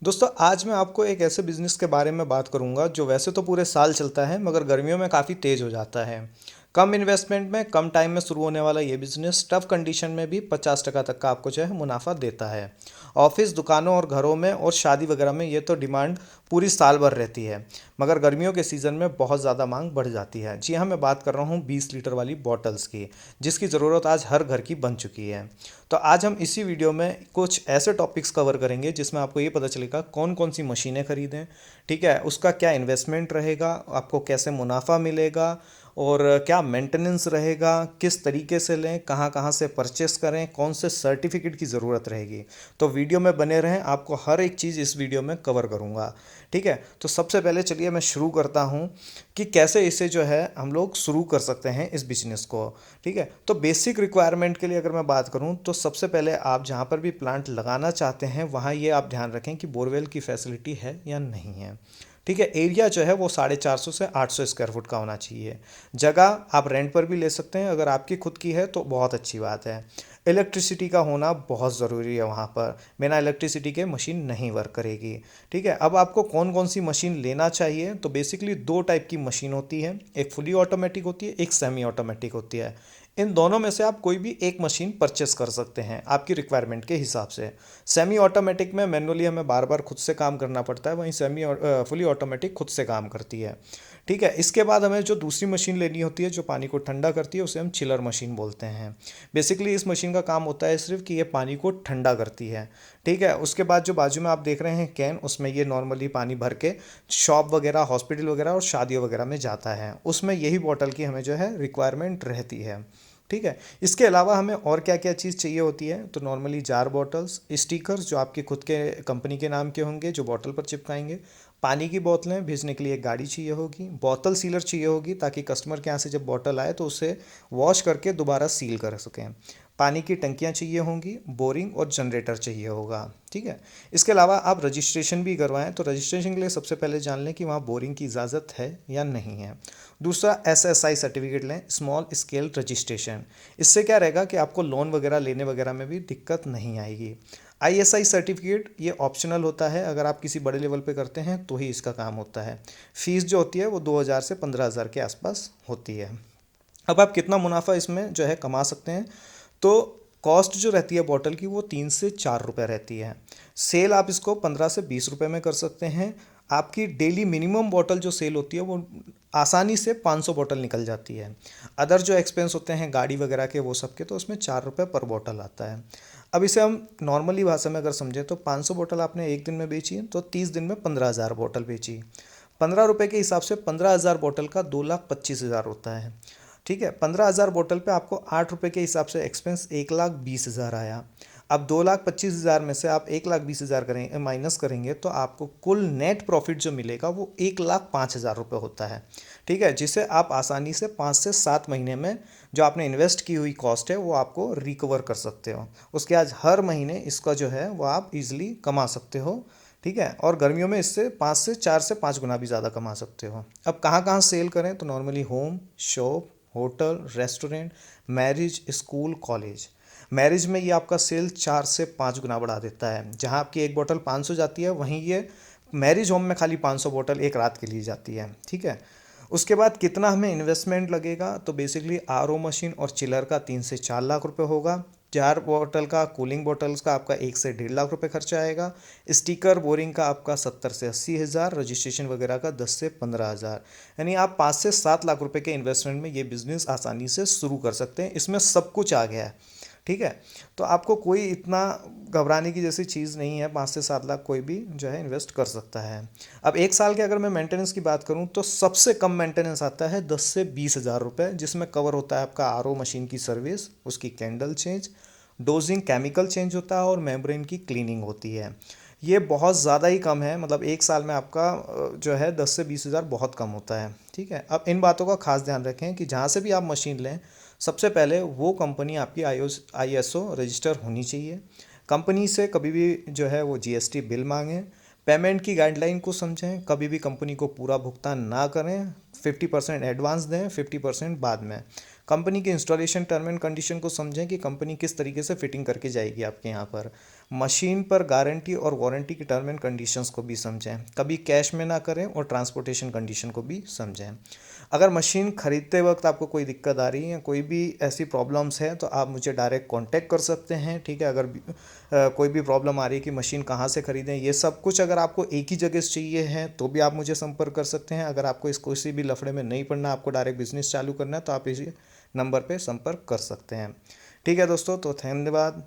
दोस्तों आज मैं आपको एक ऐसे बिज़नेस के बारे में बात करूंगा जो वैसे तो पूरे साल चलता है मगर गर्मियों में काफ़ी तेज़ हो जाता है। कम इन्वेस्टमेंट में कम टाइम में शुरू होने वाला ये बिज़नेस टफ कंडीशन में भी 50% तक का आपको जो है मुनाफा देता है। ऑफिस दुकानों और घरों में और शादी वगैरह में ये तो डिमांड पूरी साल भर रहती है, मगर गर्मियों के सीज़न में बहुत ज़्यादा मांग बढ़ जाती है। जी हाँ, मैं बात कर रहा हूँ 20 लीटर वाली बॉटल्स की, जिसकी ज़रूरत आज हर घर की बन चुकी है। तो आज हम इसी वीडियो में कुछ ऐसे टॉपिक्स कवर करेंगे जिसमें आपको ये पता चलेगा कौन कौन सी मशीनें खरीदें, ठीक है, उसका क्या इन्वेस्टमेंट रहेगा, आपको कैसे मुनाफा मिलेगा और क्या मेंटेनेंस रहेगा, किस तरीके से लें, कहाँ कहाँ से परचेस करें, कौन से सर्टिफिकेट की ज़रूरत रहेगी। तो वीडियो में बने रहें, आपको हर एक चीज़ इस वीडियो में कवर करूँगा। ठीक है, तो सबसे पहले चलिए मैं शुरू करता हूँ कि कैसे इसे जो है हम लोग शुरू कर सकते हैं इस बिजनेस को। ठीक है, तो बेसिक रिक्वायरमेंट के लिए अगर मैं बात करूं तो सबसे पहले आप जहां पर भी प्लांट लगाना चाहते हैं वहां ये आप ध्यान रखें कि बोरवेल की फैसिलिटी है या नहीं है। ठीक है, एरिया जो है वो 450 से 800 स्क्वायर फुट का होना चाहिए। जगह आप रेंट पर भी ले सकते हैं, अगर आपकी खुद की है तो बहुत अच्छी बात है। इलेक्ट्रिसिटी का होना बहुत ज़रूरी है, वहाँ पर बिना इलेक्ट्रिसिटी के मशीन नहीं वर्क करेगी। ठीक है, अब आपको कौन कौन सी मशीन लेना चाहिए, तो बेसिकली दो टाइप की मशीन होती है, एक फुली ऑटोमेटिक होती है, एक सेमी ऑटोमेटिक होती है। इन दोनों में से आप कोई भी एक मशीन परचेस कर सकते हैं आपकी रिक्वायरमेंट के हिसाब से। सेमी ऑटोमेटिक में मैनुअली हमें बार बार खुद से काम करना पड़ता है, वहीं फुली ऑटोमेटिक खुद से काम करती है। ठीक है, इसके बाद हमें जो दूसरी मशीन लेनी होती है जो पानी को ठंडा करती है, उसे हम चिलर मशीन बोलते हैं। बेसिकली इस मशीन का काम होता है सिर्फ कि ये पानी को ठंडा करती है। ठीक है, उसके बाद जो बाजू में आप देख रहे हैं कैन, उसमें ये नॉर्मली पानी भर के शॉप वगैरह, हॉस्पिटल वगैरह और शादियों वगैरह में जाता है, उसमें यही बॉटल की हमें जो है रिक्वायरमेंट रहती है। ठीक है, इसके अलावा हमें और क्या क्या चीज़ चाहिए होती है, तो नॉर्मली जार बॉटल्स, स्टिकर्स जो आपके खुद के कंपनी के नाम के होंगे जो बॉटल पर चिपकाएंगे, पानी की बोतलें भेजने के लिए एक गाड़ी चाहिए होगी, बोतल सीलर चाहिए होगी ताकि कस्टमर के यहाँ से जब बॉटल आए तो उसे वॉश करके दोबारा सील कर सकें, पानी की टंकियाँ चाहिए होंगी, बोरिंग और जनरेटर चाहिए होगा। ठीक है, इसके अलावा आप रजिस्ट्रेशन भी करवाएं तो रजिस्ट्रेशन के लिए सबसे पहले जान लें कि वहाँ बोरिंग की इजाज़त है या नहीं है। दूसरा, एसएसआई सर्टिफिकेट लें, स्मॉल स्केल रजिस्ट्रेशन। इससे क्या रहेगा कि आपको लोन वगैरह लेने वगैरह में भी दिक्कत नहीं आएगी। आईएसआई सर्टिफिकेट ये ऑप्शनल होता है, अगर आप किसी बड़े लेवल पे करते हैं तो ही इसका काम होता है। फीस जो होती है वो 2000 से 15000 के आसपास होती है। अब आप कितना मुनाफा इसमें जो है कमा सकते हैं, तो कॉस्ट जो रहती है बॉटल की वो 3 से 4 रुपये रहती है। सेल आप इसको 15 से 20 रुपये में कर सकते हैं। आपकी डेली मिनिमम बॉटल जो सेल होती है वो आसानी से 500 बॉटल निकल जाती है। अदर जो एक्सपेंस होते हैं गाड़ी वगैरह के वो सब के, तो उसमें 4 रुपये पर बॉटल आता है। अब इसे हम नॉर्मली भाषा में अगर समझें तो 500 बॉटल आपने एक दिन में बेची तो 30 दिन में 15,000 बॉटल बेची। 15 रुपये के हिसाब से 15,000 बॉटल का 2,25,000 होता है। ठीक है, 15,000 बोतल पे आपको 8 रुपये के हिसाब से एक्सपेंस 1,20,000 आया। अब 2,25,000 में से आप 1,20,000 करें माइनस करेंगे तो आपको कुल नेट प्रॉफिट जो मिलेगा वो 1,05,000 रुपये होता है। ठीक है, जिसे आप आसानी से 5 से 7 महीने में जो आपने इन्वेस्ट की हुई कॉस्ट है वो आपको रिकवर कर सकते हो। उसके आज हर महीने इसका जो है वो आप इजीली कमा सकते हो। ठीक है, और गर्मियों में इससे 5 से 5 गुना भी ज़्यादा कमा सकते हो। अब कहाँ कहाँ सेल करें, तो normally home, shop, hotel, restaurant, marriage, school, college. Marriage में ये आपका सेल 4 से 5 गुना बढ़ा देता है। जहाँ आपकी एक बोतल 500 जाती है, वहीं ये मैरिज होम में खाली 500 बोतल एक रात के लिए जाती है। ठीक है, उसके बाद कितना हमें इन्वेस्टमेंट लगेगा, तो बेसिकली आरओ मशीन और चिलर का 3 से 4 लाख रुपए होगा। जार बॉटल का, कूलिंग बॉटल्स का आपका 1 से 1.5 लाख रुपए खर्चा आएगा। स्टिकर बोरिंग का आपका 70 से 80 हज़ार, रजिस्ट्रेशन वगैरह का 10 से 15 हज़ार। यानी आप 5 से 7 लाख रुपए के इन्वेस्टमेंट में ये बिज़नेस आसानी से शुरू कर सकते हैं। इसमें सब कुछ आ गया है। ठीक है, तो आपको कोई इतना घबराने की जैसी चीज़ नहीं है, 5 से 7 लाख कोई भी जो है इन्वेस्ट कर सकता है। अब एक साल के अगर मैं मेंटेनेंस की बात करूं तो सबसे कम मेंटेनेंस आता है 10 से 20 हज़ार रुपये, जिसमें कवर होता है आपका आरओ मशीन की सर्विस, उसकी candle change, dosing chemical change होता है और मेम्ब्रेन की क्लीनिंग होती है। ये बहुत ज़्यादा ही कम है, मतलब एक साल में आपका जो है 10 से 20 हज़ार बहुत कम होता है। ठीक है, अब इन बातों का खास ध्यान रखें कि जहाँ से भी आप मशीन लें सबसे पहले वो कंपनी आपकी आईएसओ रजिस्टर होनी चाहिए। कंपनी से कभी भी जो है वो जीएसटी बिल मांगें। पेमेंट की गाइडलाइन को समझें, कभी भी कंपनी को पूरा भुगतान ना करें, 50% एडवांस दें, 50% बाद में। कंपनी के इंस्टॉलेशन टर्म एंड कंडीशन को समझें कि कंपनी किस तरीके से फिटिंग करके जाएगी आपके यहाँ पर। मशीन पर गारंटी और वारंटी की टर्म एंड कंडीशंस को भी समझें। कभी कैश में ना करें और ट्रांसपोर्टेशन कंडीशन को भी समझें। अगर मशीन खरीदते वक्त आपको कोई दिक्कत आ रही है, कोई भी ऐसी प्रॉब्लम्स है, तो आप मुझे डायरेक्ट कांटेक्ट कर सकते हैं, ठीक है। अगर कोई भी प्रॉब्लम आ रही है कि मशीन कहाँ से खरीदें, ये सब कुछ अगर आपको एक ही जगह से चाहिए है तो भी आप मुझे संपर्क कर सकते हैं। अगर आपको इस किसी भी लफड़े में नहीं पड़ना, आपको डायरेक्ट बिजनेस चालू करना है, तो आप इसी नंबर पे संपर्क कर सकते हैं। ठीक है दोस्तों, तो धन्यवाद।